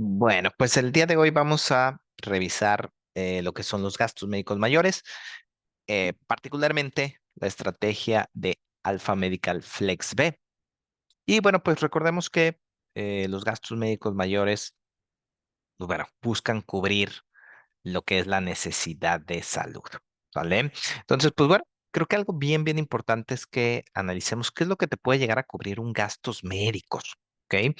Bueno, pues el día de hoy vamos a revisar lo que son los gastos médicos mayores, particularmente la estrategia de Alpha Medical Flex B. Y bueno, pues recordemos que los gastos médicos mayores, pues bueno, buscan cubrir lo que es la necesidad de salud, ¿vale? Entonces, pues bueno, creo que algo bien importante es que analicemos qué es lo que te puede llegar a cubrir un gastos médicos, ¿ok?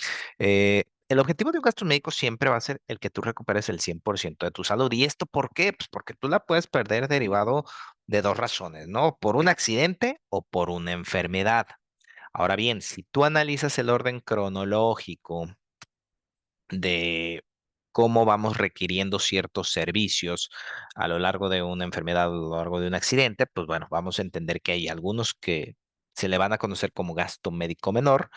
El objetivo de un gasto médico siempre va a ser el que tú recuperes el 100% de tu salud. ¿Y esto por qué? Pues porque tú la puedes perder derivado de dos razones, ¿no? Por un accidente o por una enfermedad. Ahora bien, si tú analizas el orden cronológico de cómo vamos requiriendo ciertos servicios a lo largo de una enfermedad, a lo largo de un accidente, pues bueno, vamos a entender que hay algunos que se le van a conocer como gasto médico menor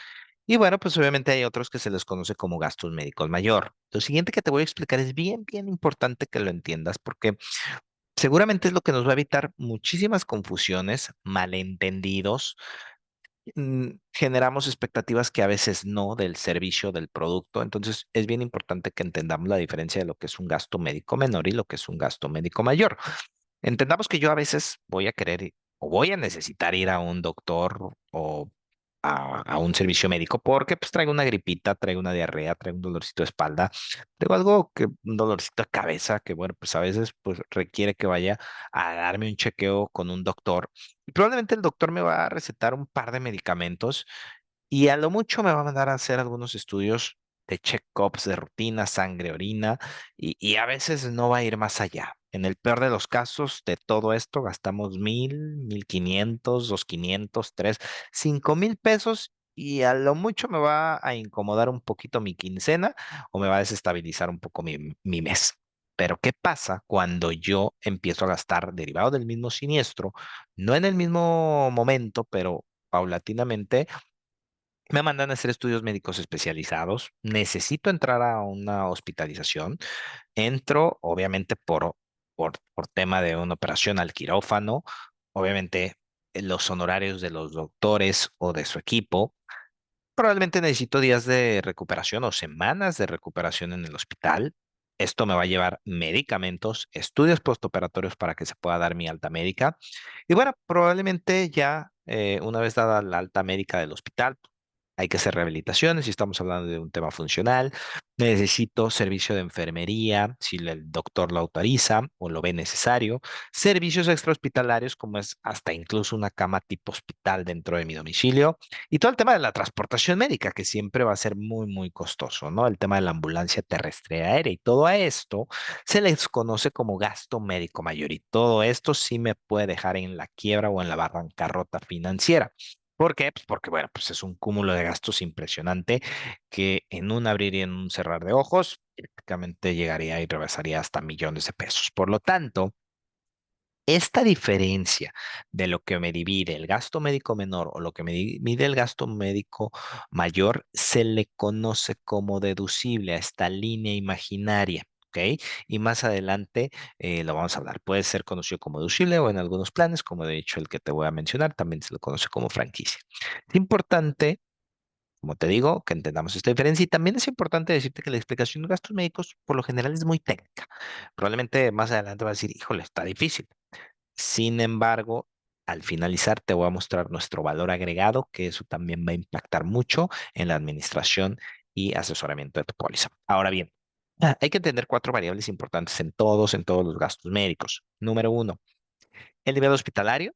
y bueno, pues obviamente hay otros que se les conoce como gastos médicos mayor. Lo siguiente que te voy a explicar es bien importante que lo entiendas porque seguramente es lo que nos va a evitar muchísimas confusiones, malentendidos, generamos expectativas que a veces no del servicio, del producto. Entonces, es bien importante que entendamos la diferencia de lo que es un gasto médico menor y lo que es un gasto médico mayor. Entendamos que yo a veces voy a querer o voy a necesitar ir a un doctor o a un servicio médico porque pues traigo una gripita, traigo una diarrea, traigo un dolorcito de espalda, traigo algo que, un dolorcito de cabeza que bueno, pues a veces pues requiere que vaya a darme un chequeo con un doctor. Y probablemente el doctor me va a recetar un par de medicamentos y a lo mucho me va a mandar a hacer algunos estudios de check-ups de rutina, sangre, orina, y a veces no va a ir más allá. En el peor de los casos de todo esto, gastamos 1,000, 1,500, 2,500, 5,000 pesos y a lo mucho me va a incomodar un poquito mi quincena o me va a desestabilizar un poco mi mes. Pero ¿qué pasa cuando yo empiezo a gastar derivado del mismo siniestro, no en el mismo momento, pero paulatinamente? Me mandan a hacer estudios médicos especializados. Necesito entrar a una hospitalización. Entro, obviamente, por tema de una operación al quirófano. Obviamente, los honorarios de los doctores o de su equipo. Probablemente necesito días de recuperación o semanas de recuperación en el hospital. Esto me va a llevar medicamentos, estudios postoperatorios para que se pueda dar mi alta médica. Y bueno, probablemente ya una vez dada la alta médica del hospital, hay que hacer rehabilitaciones si estamos hablando de un tema funcional. Necesito servicio de enfermería si el doctor lo autoriza o lo ve necesario. Servicios extrahospitalarios como es hasta incluso una cama tipo hospital dentro de mi domicilio. Y todo el tema de la transportación médica, que siempre va a ser muy costoso, ¿no? El tema de la ambulancia terrestre y aérea y todo a esto se les conoce como gasto médico mayor. Y todo esto sí me puede dejar en la quiebra o en la bancarrota financiera. ¿Por qué? Pues porque, bueno, pues es un cúmulo de gastos impresionante que en un abrir y en un cerrar de ojos prácticamente llegaría y rebasaría hasta millones de pesos. Por lo tanto, esta diferencia de lo que me divide el gasto médico menor o lo que me divide el gasto médico mayor se le conoce como deducible a esta línea imaginaria. ¿Ok? Y más adelante lo vamos a hablar. Puede ser conocido como deducible o en algunos planes, como de hecho el que te voy a mencionar, también se lo conoce como franquicia. Es importante, como te digo, que entendamos esta diferencia y también es importante decirte que la explicación de gastos médicos por lo general es muy técnica. Probablemente más adelante vas a decir, híjole, está difícil. Sin embargo, al finalizar te voy a mostrar nuestro valor agregado, que eso también va a impactar mucho en la administración y asesoramiento de tu póliza. Ahora bien, hay que entender cuatro variables importantes en todos los gastos médicos. Número uno, el nivel hospitalario.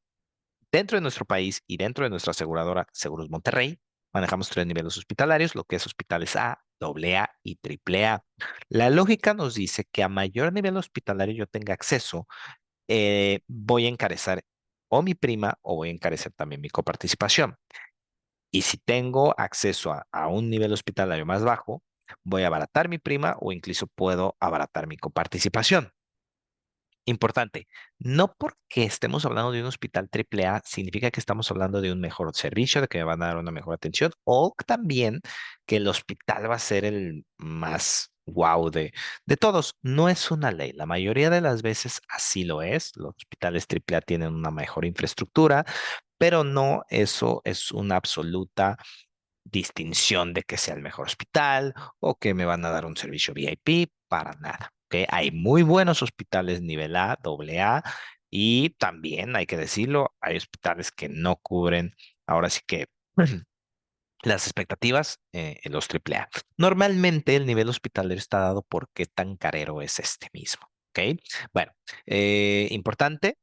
Dentro de nuestro país y dentro de nuestra aseguradora Seguros Monterrey, manejamos tres niveles hospitalarios, lo que es hospitales A, AA y AAA. La lógica nos dice que a mayor nivel hospitalario yo tenga acceso, voy a encarecer o mi prima o voy a encarecer también mi coparticipación. Y si tengo acceso a un nivel hospitalario más bajo, voy a abaratar mi prima o incluso puedo abaratar mi coparticipación. Importante, no porque estemos hablando de un hospital AAA significa que estamos hablando de un mejor servicio, de que me van a dar una mejor atención o también que el hospital va a ser el más wow de todos. No es una ley, la mayoría de las veces así lo es. Los hospitales AAA tienen una mejor infraestructura, pero no eso es una absoluta distinción de que sea el mejor hospital o que me van a dar un servicio VIP, para nada. ¿Ok? Hay muy buenos hospitales nivel A, doble A, y también hay que decirlo, hay hospitales que no cubren, ahora sí que las expectativas en los triple A. Normalmente el nivel hospitalario está dado por qué tan carero es este mismo. ¿Ok? Bueno, importante.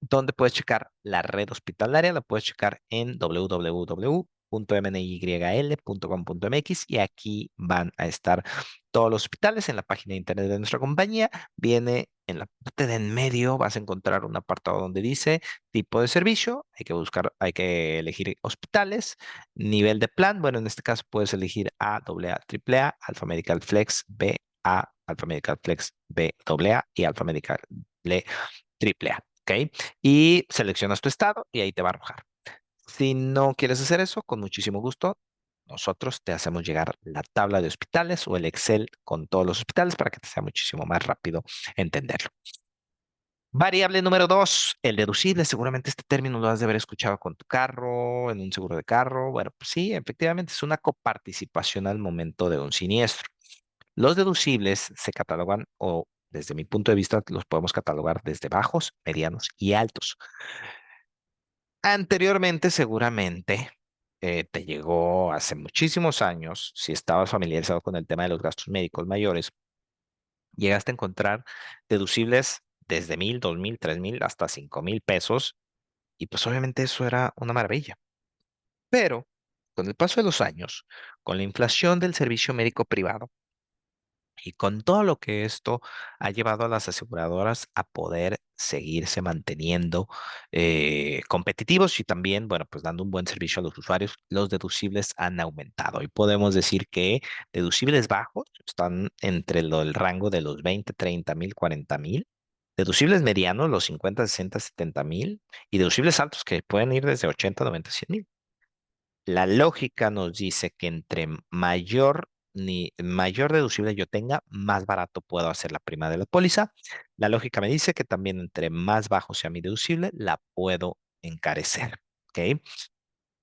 ¿Dónde puedes checar la red hospitalaria? La puedes checar en www.mnyl.com.mx y aquí van a estar todos los hospitales en la página de internet de nuestra compañía. Viene en la parte de en medio, vas a encontrar un apartado donde dice tipo de servicio. Hay que buscar, hay que elegir hospitales, nivel de plan. Bueno, en este caso puedes elegir A, AA, AAA, Alpha Medical Flex, B, A, Alpha Medical Flex, B, AA y Alpha Medical triple A, ¿ok? Y seleccionas tu estado y ahí te va a arrojar. Si no quieres hacer eso, con muchísimo gusto, nosotros te hacemos llegar la tabla de hospitales o el Excel con todos los hospitales para que te sea muchísimo más rápido entenderlo. Variable número dos, el deducible. Seguramente este término lo has de haber escuchado con tu carro, en un seguro de carro. Bueno, pues sí, efectivamente es una coparticipación al momento de un siniestro. Los deducibles se catalogan o desde mi punto de vista los podemos catalogar desde bajos, medianos y altos. Anteriormente, seguramente te llegó hace muchísimos años, si estabas familiarizado con el tema de los gastos médicos mayores, llegaste a encontrar deducibles desde 1,000, 2,000, 3,000 hasta 5,000 pesos y pues obviamente eso era una maravilla. Pero con el paso de los años, con la inflación del servicio médico privado, y con todo lo que esto ha llevado a las aseguradoras a poder seguirse manteniendo competitivos y también, bueno, pues dando un buen servicio a los usuarios, los deducibles han aumentado. Y podemos decir que deducibles bajos están entre el rango de los 20, 30,000, 40,000. Deducibles medianos, los 50, 60, 70,000. Y deducibles altos que pueden ir desde 80, 90, 100,000. La lógica nos dice que entre mayor deducible yo tenga, más barato puedo hacer la prima de la póliza. La lógica me dice que también entre más bajo sea mi deducible, la puedo encarecer. ¿Ok?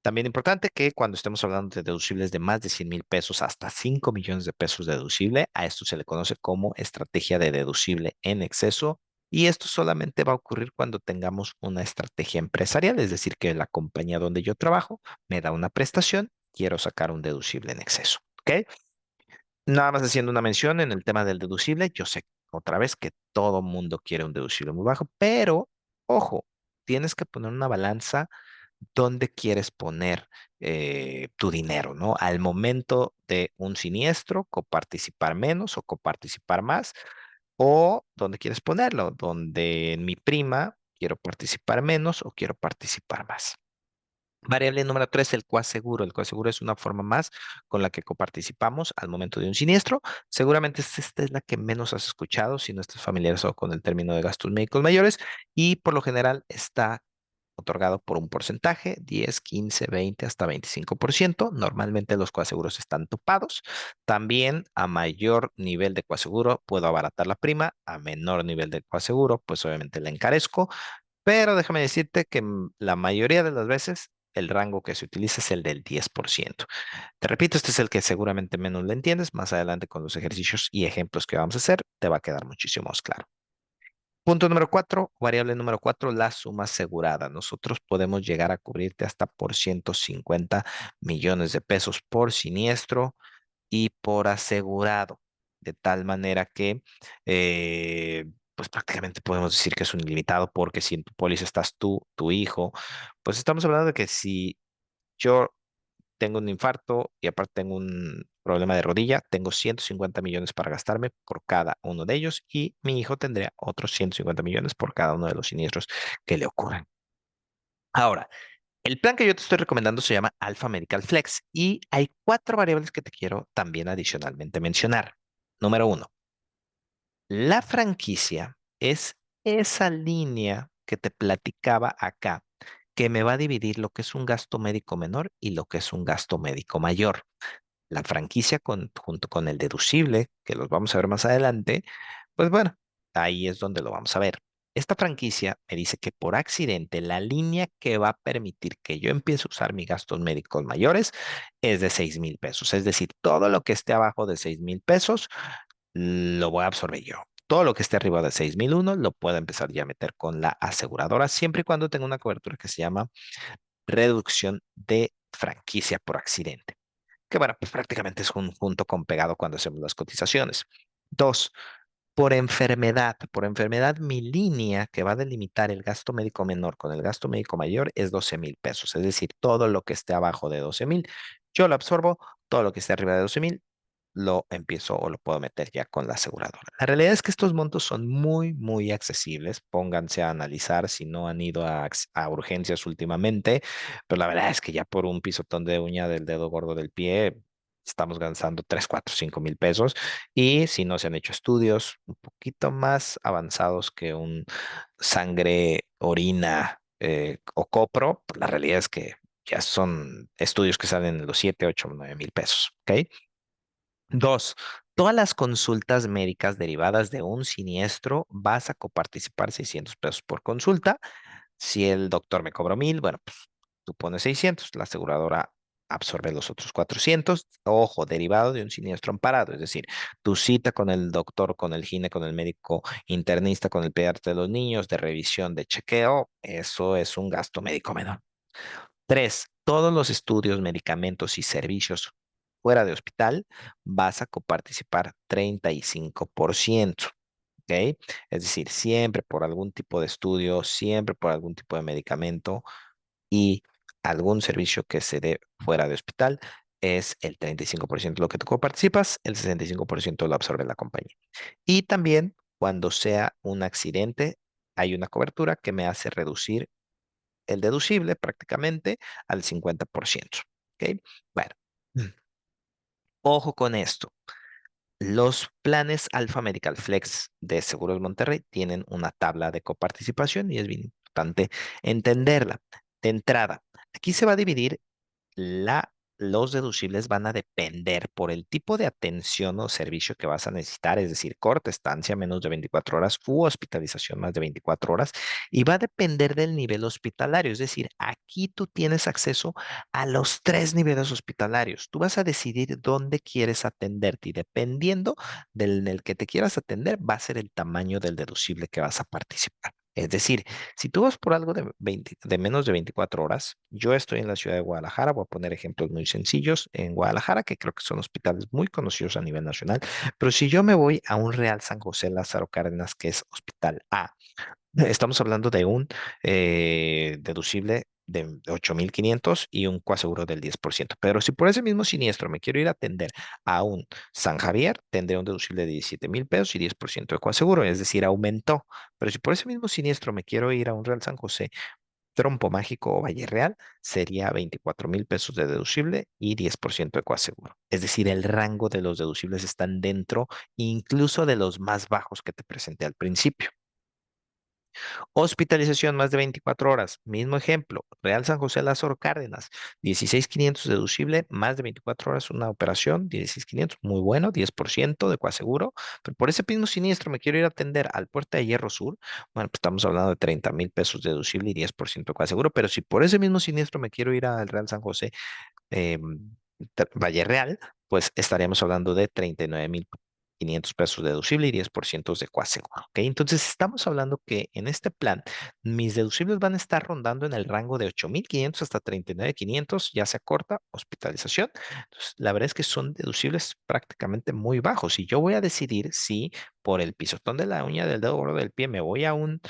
También importante que cuando estemos hablando de deducibles de más de 100,000 pesos hasta 5 millones de pesos de deducible, a esto se le conoce como estrategia de deducible en exceso. Y esto solamente va a ocurrir cuando tengamos una estrategia empresarial, es decir, que la compañía donde yo trabajo me da una prestación, quiero sacar un deducible en exceso. ¿Ok? Nada más haciendo una mención en el tema del deducible, yo sé otra vez que todo mundo quiere un deducible muy bajo, pero ojo, tienes que poner una balanza dónde quieres poner tu dinero, ¿no? Al momento de un siniestro, coparticipar menos o coparticipar más, o dónde quieres ponerlo, donde en mi prima quiero participar menos o quiero participar más. Variable número tres, el coaseguro. El coaseguro es una forma más con la que coparticipamos al momento de un siniestro. Seguramente esta es la que menos has escuchado si no estás familiarizado con el término de gastos médicos mayores y por lo general está otorgado por un porcentaje, 10, 15, 20, hasta 25%. Normalmente los coaseguros están topados. También a mayor nivel de coaseguro puedo abaratar la prima, a menor nivel de coaseguro, pues obviamente la encarezco, pero déjame decirte que la mayoría de las veces el rango que se utiliza es el del 10%. Te repito, este es el que seguramente menos le entiendes. Más adelante con los ejercicios y ejemplos que vamos a hacer, te va a quedar muchísimo más claro. Punto número cuatro, variable número cuatro, la suma asegurada. Nosotros podemos llegar a cubrirte hasta por 150 millones de pesos por siniestro y por asegurado, de tal manera que, pues prácticamente podemos decir que es un ilimitado, porque si en tu póliza estás tú, tu hijo, pues estamos hablando de que si yo tengo un infarto y aparte tengo un problema de rodilla, tengo 150 millones para gastarme por cada uno de ellos y mi hijo tendría otros 150 millones por cada uno de los siniestros que le ocurran. Ahora, el plan que yo te estoy recomendando se llama Alpha Medical Flex y hay cuatro variables que te quiero también adicionalmente mencionar. Número uno, la franquicia es esa línea que te platicaba acá, que me va a dividir lo que es un gasto médico menor y lo que es un gasto médico mayor. La franquicia junto con el deducible, que los vamos a ver más adelante, pues bueno, ahí es donde lo vamos a ver. Esta franquicia me dice que por accidente la línea que va a permitir que yo empiece a usar mis gastos médicos mayores es de 6,000 pesos. Es decir, todo lo que esté abajo de 6,000 pesos lo voy a absorber yo. Todo lo que esté arriba de 6,001 lo puedo empezar ya a meter con la aseguradora, siempre y cuando tenga una cobertura que se llama reducción de franquicia por accidente, que bueno, pues prácticamente es un junto con pegado cuando hacemos las cotizaciones. Dos, por enfermedad, mi línea que va a delimitar el gasto médico menor con el gasto médico mayor es 12,000 pesos. Es decir, todo lo que esté abajo de 12,000, yo lo absorbo, todo lo que esté arriba de 12,000, lo empiezo o lo puedo meter ya con la aseguradora. La realidad es que estos montos son muy, muy accesibles. Pónganse a analizar si no han ido a urgencias últimamente, pero la verdad es que ya por un pisotón de uña del dedo gordo del pie, estamos gastando 3, 4, 5,000 pesos. Y si no se han hecho estudios un poquito más avanzados que un sangre, orina o copro, pues la realidad es que ya son estudios que salen en los 7, 8, 9,000 pesos. ¿Ok? Dos, todas las consultas médicas derivadas de un siniestro vas a coparticipar 600 pesos por consulta. Si el doctor me cobró 1,000, bueno, pues tú pones 600, la aseguradora absorbe los otros 400. Ojo, derivado de un siniestro amparado, es decir, tu cita con el doctor, con el gine, con el médico internista, con el pediatra de los niños, de revisión, de chequeo, eso es un gasto médico menor. Tres, todos los estudios, medicamentos y servicios fuera de hospital vas a coparticipar 35%. ¿Ok? Es decir, siempre por algún tipo de estudio, siempre por algún tipo de medicamento y algún servicio que se dé fuera de hospital, es el 35% lo que tú coparticipas, el 65% lo absorbe la compañía. Y también cuando sea un accidente, hay una cobertura que me hace reducir el deducible prácticamente al 50%. ¿Ok? Bueno, ojo con esto. Los planes Alfa Medical Flex de Seguros Monterrey tienen una tabla de coparticipación y es bien importante entenderla. De entrada, aquí se va a dividir los deducibles van a depender por el tipo de atención o servicio que vas a necesitar, es decir, corta estancia menos de 24 horas u hospitalización más de 24 horas, y va a depender del nivel hospitalario, es decir, aquí tú tienes acceso a los tres niveles hospitalarios. Tú vas a decidir dónde quieres atenderte y dependiendo del en el que te quieras atender, va a ser el tamaño del deducible que vas a participar. Es decir, si tú vas por algo de menos de 24 horas, yo estoy en la ciudad de Guadalajara, voy a poner ejemplos muy sencillos en Guadalajara, que creo que son hospitales muy conocidos a nivel nacional, pero si yo me voy a un Real San José Lázaro Cárdenas, que es Hospital A, estamos hablando de un deducible de 8,500 y un coaseguro del 10%. Pero si por ese mismo siniestro me quiero ir a atender a un San Javier, tendré un deducible de 17,000 pesos y 10% de coaseguro, es decir, aumentó. Pero si por ese mismo siniestro me quiero ir a un Real San José, Trompo Mágico o Valle Real, sería 24,000 pesos de deducible y 10% de coaseguro. Es decir, el rango de los deducibles están dentro incluso de los más bajos que te presenté al principio. Hospitalización más de 24 horas. Mismo ejemplo. Real San José Lázaro Cárdenas. 16,500 deducible, más de 24 horas una operación. 16,500, muy bueno, 10% de coaseguro. Pero por ese mismo siniestro me quiero ir a atender al Puerta de Hierro Sur. Bueno, pues estamos hablando de 30,000 pesos deducible y 10% de coaseguro. Pero si por ese mismo siniestro me quiero ir al Real San José eh, Valle Real, pues estaríamos hablando de 39,500 pesos deducible y 10% de coaseguro. ¿Ok? Entonces estamos hablando que en este plan mis deducibles van a estar rondando en el rango de 8,500 hasta 39,500, ya sea corta hospitalización. Entonces, la verdad es que son deducibles prácticamente muy bajos y yo voy a decidir si por el pisotón de la uña del dedo gordo del pie me voy a un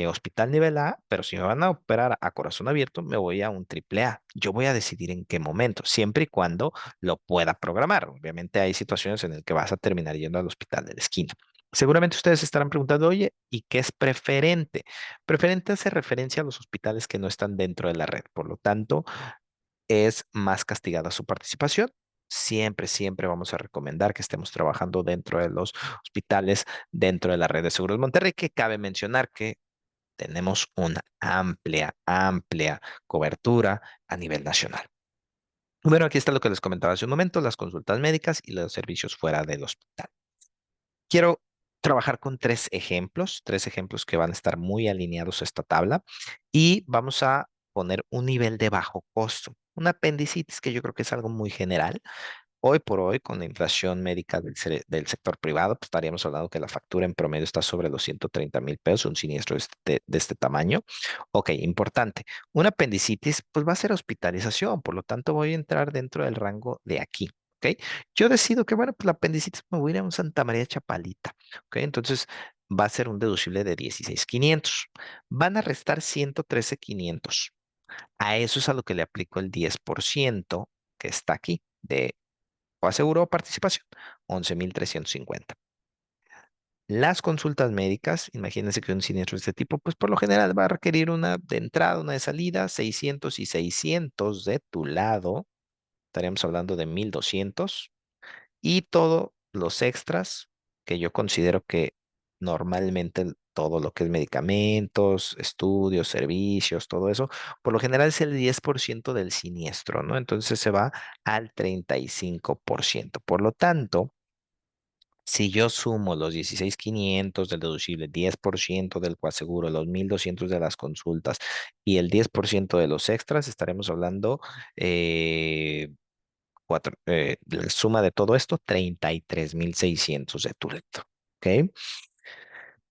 hospital nivel A, pero si me van a operar a corazón abierto, me voy a un triple A. Yo voy a decidir en qué momento, siempre y cuando lo pueda programar. Obviamente hay situaciones en las que vas a terminar yendo al hospital de la esquina. Seguramente ustedes estarán preguntando, oye, ¿y qué es preferente? Preferente hace referencia a los hospitales que no están dentro de la red. Por lo tanto, es más castigada su participación. Siempre, siempre vamos a recomendar que estemos trabajando dentro de los hospitales, dentro de la red de seguros Monterrey, que cabe mencionar que tenemos una amplia, amplia cobertura a nivel nacional. Bueno, aquí está lo que les comentaba hace un momento, las consultas médicas y los servicios fuera del hospital. Quiero trabajar con tres ejemplos que van a estar muy alineados a esta tabla y vamos a poner un nivel de bajo costo. Un apendicitis que yo creo que es algo muy general. Hoy por hoy, con la inflación médica del sector privado, pues estaríamos hablando que la factura en promedio está sobre los 130,000 pesos, un siniestro de este tamaño. Ok, importante. Un apendicitis, pues va a ser hospitalización, por lo tanto voy a entrar dentro del rango de aquí. Ok, yo decido que, bueno, pues la apendicitis me voy a ir a un Santa María Chapalita. Ok, entonces va a ser un deducible de 16,500. Van a restar 113,500. A eso es a lo que le aplico el 10% que está aquí de coaseguro o participación, 11,350. Las consultas médicas, imagínense que un siniestro de este tipo, pues por lo general va a requerir una de entrada, una de salida, 600 y 600 de tu lado, estaríamos hablando de 1,200 y todos los extras que yo considero que normalmente todo lo que es medicamentos, estudios, servicios, todo eso, por lo general es el 10% del siniestro, ¿no? Entonces se va al 35%. Por lo tanto, si yo sumo los 16,500 del deducible, 10% del coaseguro, los 1,200 de las consultas y el 10% de los extras, estaremos hablando la suma de todo esto, 33,600 de tu reto. ¿Ok?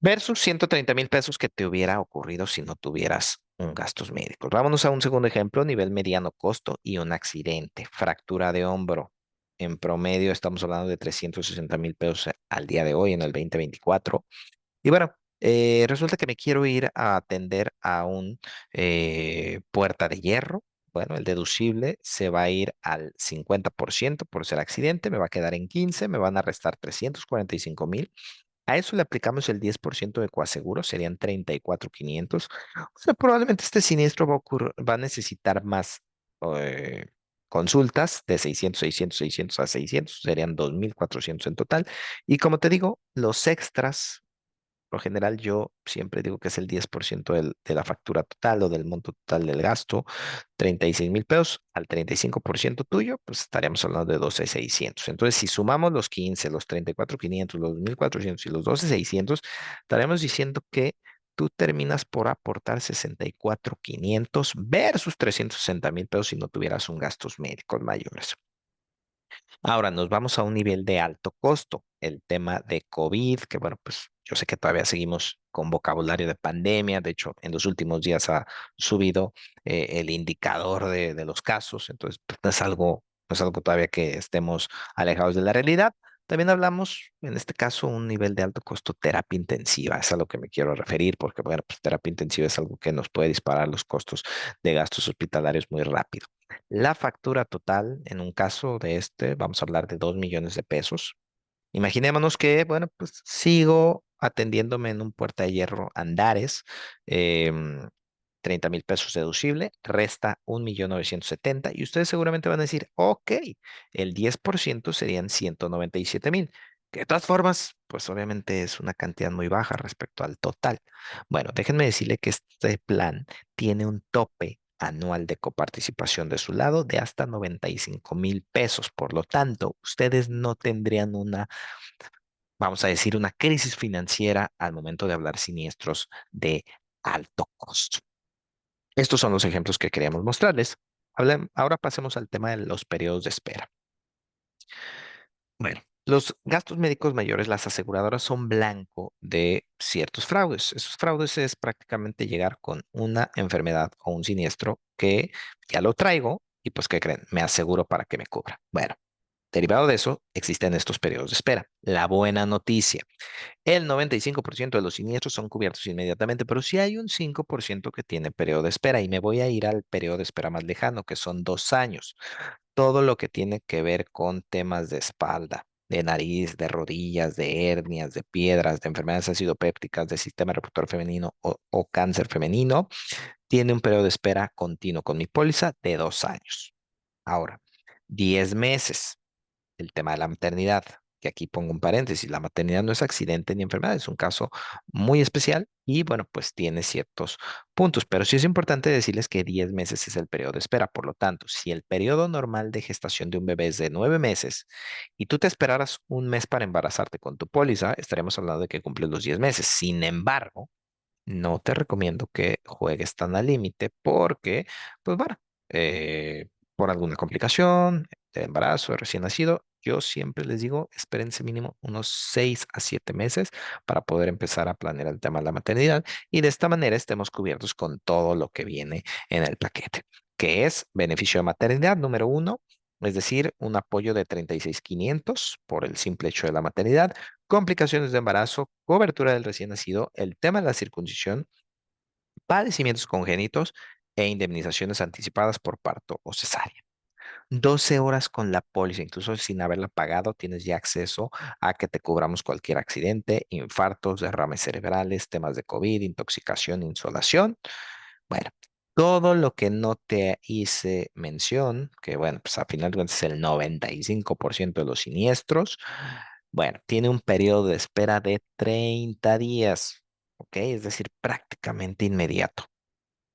Versus 130,000 pesos que te hubiera ocurrido si no tuvieras un gastos médicos. Vámonos a un segundo ejemplo, nivel mediano costo y un accidente, fractura de hombro. En promedio estamos hablando de 360,000 pesos al día de hoy, en el 2024. Y bueno, resulta que me quiero ir a atender a un puerta de hierro. Bueno, el deducible se va a ir al 50% por ser accidente, me va a quedar en 15, me van a restar 345,000. A eso le aplicamos el 10% de coaseguro, serían 34,500. O sea, probablemente este siniestro va a necesitar más eh, consultas de 600, 600, 600 a 600, serían 2,400 en total. Y como te digo, los extras por lo general, yo siempre digo que es el 10% de la factura total o del monto total del gasto, 36,000 pesos al 35% tuyo, pues estaríamos hablando de 12,600. Entonces, si sumamos los 15, los 34,500, los 1,400 y los 12,600, estaremos diciendo que tú terminas por aportar 64,500 versus 360,000 pesos si no tuvieras un gastos médicos mayores. Ahora nos vamos a un nivel de alto costo, el tema de COVID, que bueno, pues yo sé que todavía seguimos con vocabulario de pandemia, de hecho en los últimos días ha subido el indicador de los casos, entonces pues, no es algo todavía que estemos alejados de la realidad. También hablamos, en este caso, un nivel de alto costo terapia intensiva, es a lo que me quiero referir, porque bueno, pues terapia intensiva es algo que nos puede disparar los costos de gastos hospitalarios muy rápido. La factura total, en un caso de este, vamos a hablar de 2,000,000 de pesos. Imaginémonos que, bueno, pues sigo atendiéndome en un Puerta de Hierro Andares, em, 30,000 pesos deducible, resta 1,970,000 y ustedes seguramente van a decir, ok, el 10% serían 197,000, que de todas formas, pues obviamente es una cantidad muy baja respecto al total. Bueno, déjenme decirle que este plan tiene un tope anual de coparticipación de su lado de hasta 95,000 pesos. Por lo tanto, ustedes no tendrían vamos a decir, una crisis financiera al momento de hablar siniestros de alto costo. Estos son los ejemplos que queríamos mostrarles. Ahora pasemos al tema de los periodos de espera. Bueno, los gastos médicos mayores, las aseguradoras son blanco de ciertos fraudes. Esos fraudes es prácticamente llegar con una enfermedad o un siniestro que ya lo traigo y pues, ¿qué creen? Me aseguro para que me cubra. Bueno, derivado de eso, existen estos periodos de espera. La buena noticia. El 95% de los siniestros son cubiertos inmediatamente, pero sí hay un 5% que tiene periodo de espera y me voy a ir al periodo de espera más lejano, que son 2 años. Todo lo que tiene que ver con temas de espalda, de nariz, de rodillas, de hernias, de piedras, de enfermedades acidopépticas, de sistema reproductor femenino o cáncer femenino, tiene un periodo de espera continuo con mi póliza de 2 años. Ahora, 10 meses, el tema de la maternidad. que aquí pongo un paréntesis, la maternidad no es accidente ni enfermedad, es un caso muy especial y bueno, pues tiene ciertos puntos, pero sí es importante decirles que 10 meses es el periodo de espera. Por lo tanto, si el periodo normal de gestación de un bebé es de 9 meses y tú te esperaras un mes para embarazarte con tu póliza, estaremos hablando de que cumples los 10 meses. Sin embargo, no te recomiendo que juegues tan al límite porque, pues bueno, por alguna complicación de embarazo, de recién nacido, yo siempre les digo, espérense mínimo unos 6 a 7 meses para poder empezar a planear el tema de la maternidad y de esta manera estemos cubiertos con todo lo que viene en el paquete, que es beneficio de maternidad número uno, es decir, un apoyo de 36,500 por el simple hecho de la maternidad, complicaciones de embarazo, cobertura del recién nacido, el tema de la circuncisión, padecimientos congénitos e indemnizaciones anticipadas por parto o cesárea. 12 horas con la póliza, incluso sin haberla pagado, tienes ya acceso a que te cubramos cualquier accidente, infartos, derrames cerebrales, temas de COVID, intoxicación, insolación. Bueno, todo lo que no te hice mención, que bueno, pues a final de cuentas es el 95% de los siniestros, bueno, tiene un periodo de espera de 30 días, ¿ok? Es decir, prácticamente inmediato.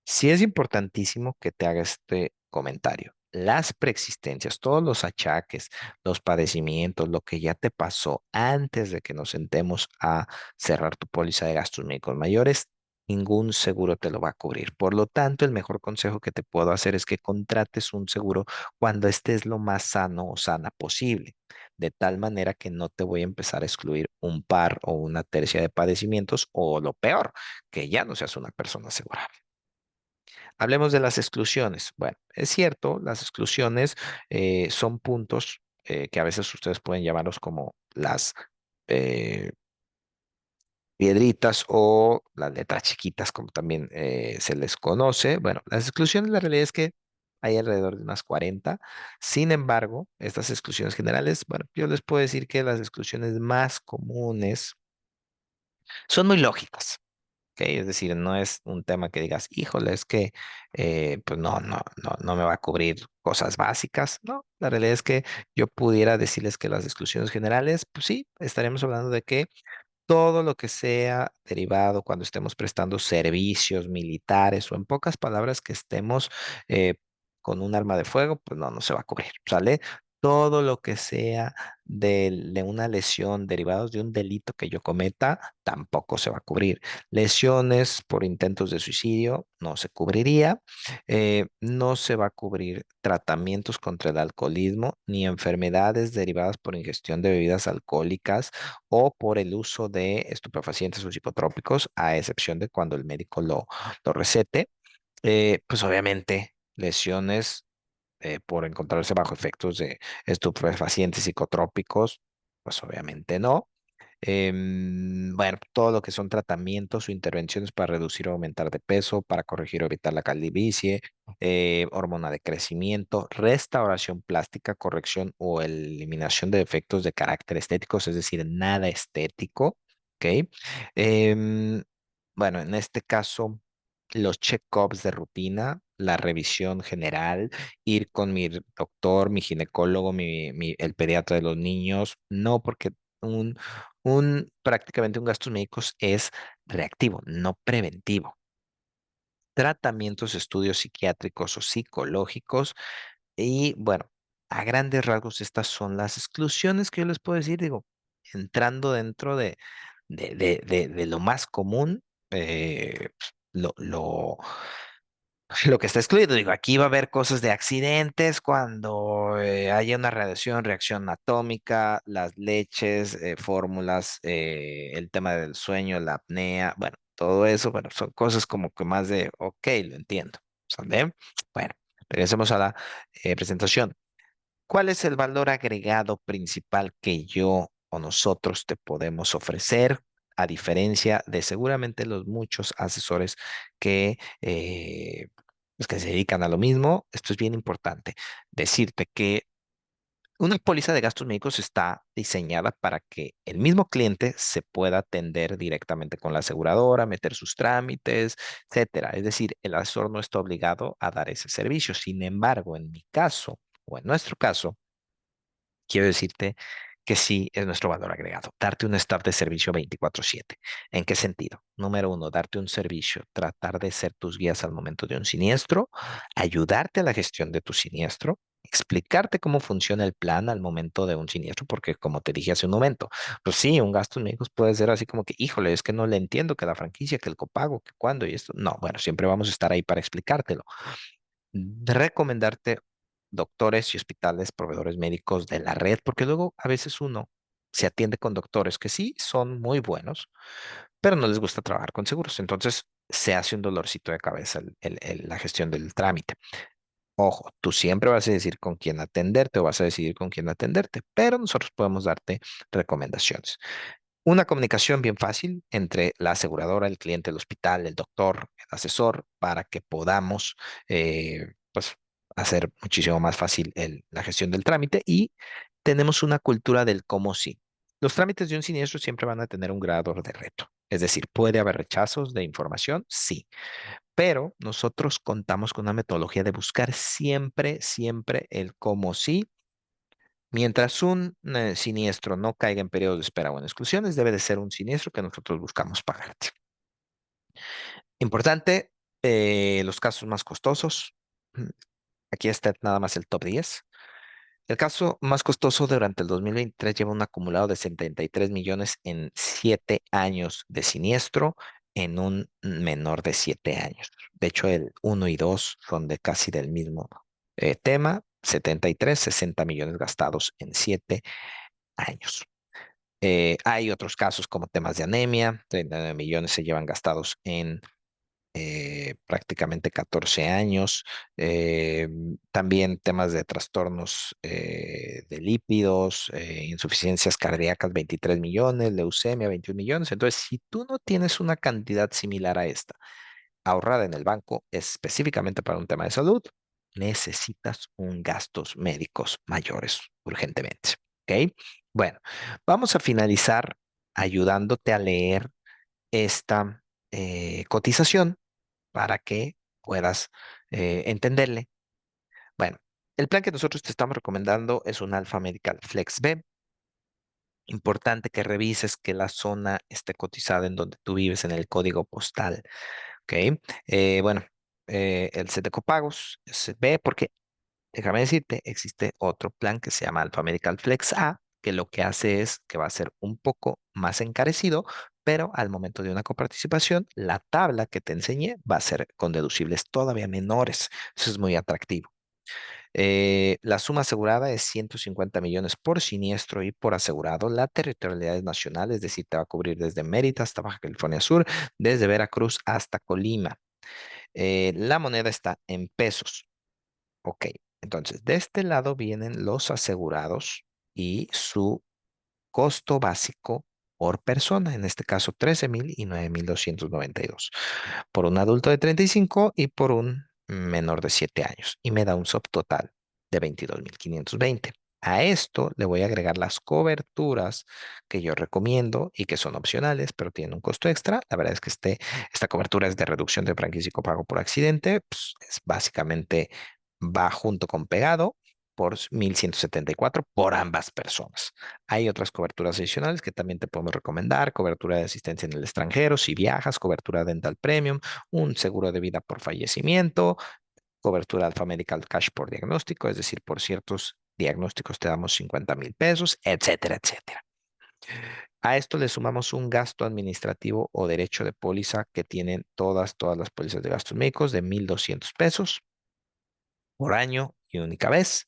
Sí es importantísimo que te haga este comentario. Las preexistencias, todos los achaques, los padecimientos, lo que ya te pasó antes de que nos sentemos a cerrar tu póliza de gastos médicos mayores, ningún seguro te lo va a cubrir. Por lo tanto, el mejor consejo que te puedo hacer es que contrates un seguro cuando estés lo más sano o sana posible, de tal manera que no te voy a empezar a excluir un par o una tercia de padecimientos o lo peor, que ya no seas una persona asegurada. Hablemos de las exclusiones. Bueno, es cierto, las exclusiones son puntos que a veces ustedes pueden llamarlos como las eh, piedritas o las letras chiquitas, como también se les conoce. Bueno, las exclusiones, la realidad es que hay alrededor de unas 40. Sin embargo, estas exclusiones generales, bueno, yo les puedo decir que las exclusiones más comunes son muy lógicas. ¿Ok? Es decir, no es un tema que digas, híjole, es que pues no me va a cubrir cosas básicas. No, la realidad es que yo pudiera decirles que las exclusiones generales, pues sí, estaremos hablando de que todo lo que sea derivado cuando estemos prestando servicios militares o en pocas palabras que estemos eh, con un arma de fuego, pues no se va a cubrir, ¿sale? Todo lo que sea de una lesión derivados de un delito que yo cometa, tampoco se va a cubrir. Lesiones por intentos de suicidio, no se cubriría. No se va a cubrir tratamientos contra el alcoholismo ni enfermedades derivadas por ingestión de bebidas alcohólicas o por el uso de estupefacientes o psicotrópicos, a excepción de cuando el médico lo recete. Pues obviamente lesiones por encontrarse bajo efectos de estupefacientes psicotrópicos, pues obviamente no. Bueno, todo lo que son tratamientos o intervenciones para reducir o aumentar de peso, para corregir o evitar la calvicie, hormona de crecimiento, restauración plástica, corrección o eliminación de defectos de carácter estéticos, es decir, nada estético, ¿ok? Em, bueno, en este caso, los check-ups de rutina, la revisión general, ir con mi doctor, mi ginecólogo, el pediatra de los niños, no porque prácticamente un gastos médicos es reactivo, no preventivo. Tratamientos, estudios psiquiátricos o psicológicos. Y bueno, a grandes rasgos estas son las exclusiones que yo les puedo decir, digo, entrando dentro de lo más común, lo lo que está excluido, digo, aquí va a haber cosas de accidentes cuando haya una radiación, reacción atómica, las leches, fórmulas, el tema del sueño, la apnea, bueno, todo eso, bueno, son cosas como que más de, ok, lo entiendo, ¿sale? Bueno, regresemos a la presentación. ¿Cuál es el valor agregado principal que yo o nosotros te podemos ofrecer? A diferencia de seguramente los muchos asesores que, pues que se dedican a lo mismo, esto es bien importante. Decirte que una póliza de gastos médicos está diseñada para que el mismo cliente se pueda atender directamente con la aseguradora, meter sus trámites, etcétera. Es decir, el asesor no está obligado a dar ese servicio. Sin embargo, en mi caso o en nuestro caso, quiero decirte que sí es nuestro valor agregado, darte un staff de servicio 24/7. ¿En qué sentido? Número uno, darte un servicio, tratar de ser tus guías al momento de un siniestro, ayudarte a la gestión de tu siniestro, explicarte cómo funciona el plan al momento de un siniestro, porque como te dije hace un momento, pues sí, un gasto médicos puede ser así como que, híjole, es que no le entiendo que la franquicia, que el copago, que cuándo y esto. No, bueno, siempre vamos a estar ahí para explicártelo. Recomendarte doctores y hospitales, proveedores médicos de la red, porque luego a veces uno se atiende con doctores que sí son muy buenos, pero no les gusta trabajar con seguros. Entonces se hace un dolorcito de cabeza la gestión del trámite. Ojo, tú siempre vas a decir con quién atenderte o vas a decidir con quién atenderte, pero nosotros podemos darte recomendaciones. Una comunicación bien fácil entre la aseguradora, el cliente, el hospital, el doctor, el asesor, para que podamos pues, hacer muchísimo más fácil la gestión del trámite y tenemos una cultura del cómo sí. Los trámites de un siniestro siempre van a tener un grado de reto. Es decir, puede haber rechazos de información, sí, pero nosotros contamos con una metodología de buscar siempre, siempre el cómo sí. Mientras un siniestro no caiga en periodo de espera o en exclusiones, debe de ser un siniestro que nosotros buscamos pagarte. Importante, los casos más costosos. mm, Aquí está nada más el top 10. El caso más costoso durante el 2023 lleva un acumulado de 73 millones en 7 años de siniestro en un menor de 7 años. De hecho, el uno y 2 son de casi del mismo tema. 73, 60 millones gastados en 7 años. Hay otros casos como temas de anemia, 39 millones se llevan gastados en prácticamente 14 años. También temas de trastornos de lípidos, insuficiencias cardíacas, 23 millones, leucemia, 21 millones. Entonces, si tú no tienes una cantidad similar a esta ahorrada en el banco específicamente para un tema de salud, necesitas un gastos médicos mayores urgentemente. ¿Ok? Bueno, vamos a finalizar ayudándote a leer esta cotización para que puedas entenderle. Bueno, el plan que nosotros te estamos recomendando es un Alpha Medical Flex B. Importante que revises que la zona esté cotizada en donde tú vives en el código postal. ¿Ok? Bueno, el set de copagos es B porque déjame decirte, existe otro plan que se llama Alpha Medical Flex A, que lo que hace es que va a ser un poco más encarecido, pero al momento de una coparticipación, la tabla que te enseñé va a ser con deducibles todavía menores. Eso es muy atractivo. La suma asegurada es 150 millones por siniestro y por asegurado. La territorialidad es nacional, es decir, te va a cubrir desde Mérida hasta Baja California Sur, desde Veracruz hasta Colima. La moneda está en pesos. Ok, entonces de este lado vienen los asegurados y su costo básico por persona, en este caso 13,000 y 9,292 por un adulto de 35 y por un menor de 7 años y me da un subtotal de 22,520. A esto le voy a agregar las coberturas que yo recomiendo y que son opcionales, pero tienen un costo extra. La verdad es que esta cobertura es de reducción de franquicia y copago por accidente. Pues, es básicamente va junto con pegado por 1,174 por ambas personas. Hay otras coberturas adicionales que también te podemos recomendar, cobertura de asistencia en el extranjero, si viajas, cobertura dental premium, un seguro de vida por fallecimiento, cobertura Alpha Medical Cash por diagnóstico, es decir, por ciertos diagnósticos te damos 50,000 pesos, etcétera, etcétera. A esto le sumamos un gasto administrativo o derecho de póliza que tienen todas las pólizas de gastos médicos de 1,200 pesos por año y única vez.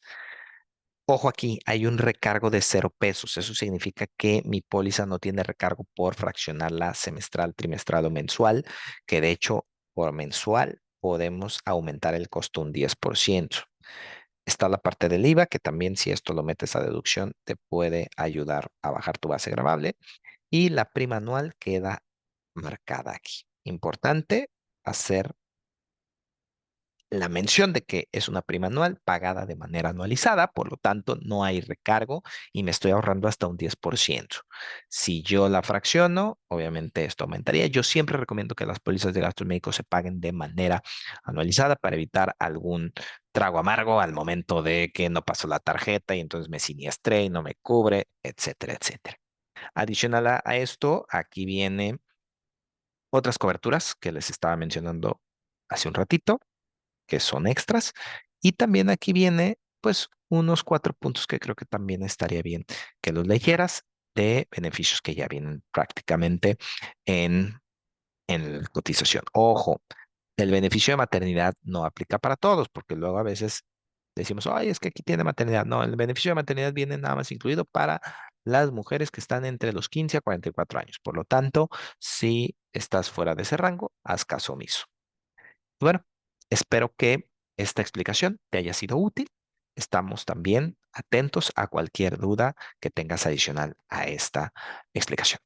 Ojo aquí, hay un recargo de 0 pesos. Eso significa que mi póliza no tiene recargo por fraccionarla semestral, trimestral o mensual, que de hecho por mensual podemos aumentar el costo un 10%. Está la parte del IVA, que también si esto lo metes a deducción te puede ayudar a bajar tu base gravable. Y la prima anual queda marcada aquí. Importante hacer la mención de que es una prima anual pagada de manera anualizada, por lo tanto no hay recargo y me estoy ahorrando hasta un 10%. Si yo la fracciono, obviamente esto aumentaría. Yo siempre recomiendo que las pólizas de gastos médicos se paguen de manera anualizada para evitar algún trago amargo al momento de que no pasó la tarjeta y entonces me siniestré y no me cubre, etcétera, etcétera. Adicional a esto, aquí viene otras coberturas que les estaba mencionando hace un ratito que son extras. Y también aquí viene, pues, unos 4 puntos que creo que también estaría bien que los leyeras de beneficios que ya vienen prácticamente en, en la cotización. Ojo, el beneficio de maternidad no aplica para todos, porque luego a veces decimos, ay, es que aquí tiene maternidad. No, el beneficio de maternidad viene nada más incluido para las mujeres que están entre los 15 a 44 años. Por lo tanto, si estás fuera de ese rango, haz caso omiso. Bueno, espero que esta explicación te haya sido útil. Estamos también atentos a cualquier duda que tengas adicional a esta explicación.